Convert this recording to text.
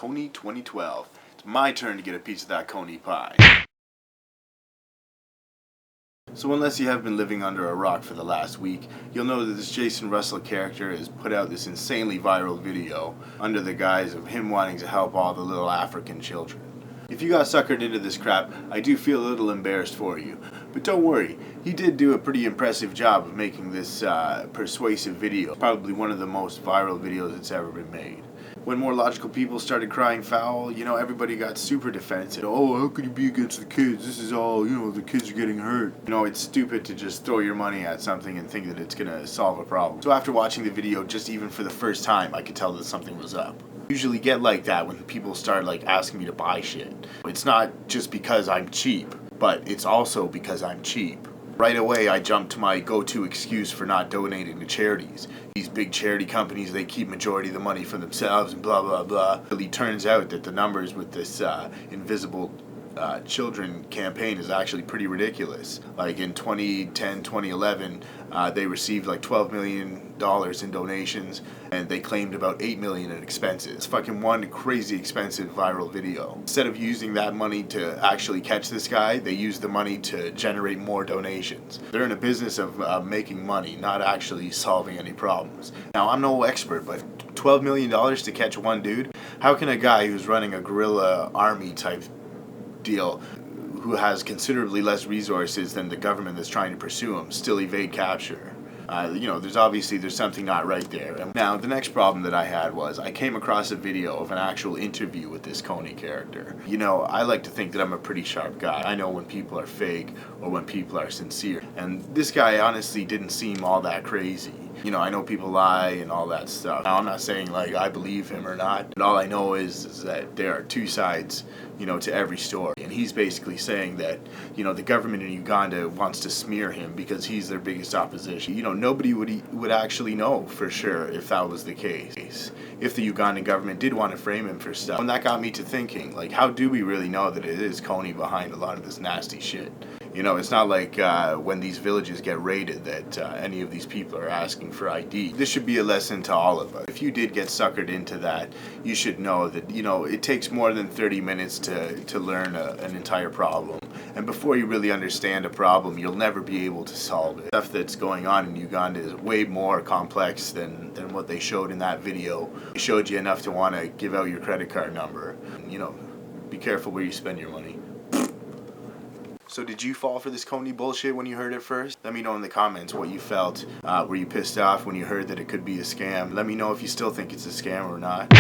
Kony 2012. It's my turn to get a piece of that Kony pie. So unless you have been living under a rock for the last week, you'll know that this Jason Russell character has put out this insanely viral video under the guise of him wanting to help all the little African children. If you got suckered into this crap, I do feel a little embarrassed for you. But don't worry, he did do a pretty impressive job of making this persuasive video. Probably one of the most viral videos that's ever been made. When more logical people started crying foul, everybody got super defensive. Oh, how could you be against the kids? This is all, the kids are getting hurt. It's stupid to just throw your money at something and think that it's gonna solve a problem. So after watching the video, just even for the first time, I could tell that something was up. I usually get like that when people start asking me to buy shit. It's not just because I'm cheap, but it's also because I'm cheap. Right away, I jumped to my go-to excuse for not donating to charities. These big charity companies, they keep majority of the money for themselves and blah, blah, blah. It really turns out that the numbers with this invisible children campaign is actually pretty ridiculous. Like in 2010, 2011, they received like $12 million in donations, and they claimed about $8 million in expenses. It's fucking one crazy expensive viral video. Instead of using that money to actually catch this guy, they used the money to generate more donations. They're in a business of making money, not actually solving any problems. Now, I'm no expert, but $12 million to catch one dude? How can a guy who's running a guerrilla army type deal, who has considerably less resources than the government that's trying to pursue him, still evade capture? There's something not right there. And now, the next problem that I had was I came across a video of an actual interview with this Kony character. I like to think that I'm a pretty sharp guy. I know when people are fake or when people are sincere. And this guy honestly didn't seem all that crazy. I know people lie and all that stuff. Now, I'm not saying I believe him or not, but all I know is that there are two sides, to every story. And he's basically saying that, the government in Uganda wants to smear him because he's their biggest opposition. Nobody would actually know for sure if that was the case. If the Ugandan government did want to frame him for stuff. And that got me to thinking, how do we really know that it is Kony behind a lot of this nasty shit? It's not like when these villages get raided that any of these people are asking for ID. This should be a lesson to all of us. If you did get suckered into that, you should know that, it takes more than 30 minutes to learn an entire problem. And before you really understand a problem, you'll never be able to solve it. Stuff that's going on in Uganda is way more complex than what they showed in that video. They showed you enough to want to give out your credit card number. And, be careful where you spend your money. So did you fall for this Kony bullshit when you heard it first? Let me know in the comments what you felt. Were you pissed off when you heard that it could be a scam? Let me know if you still think it's a scam or not.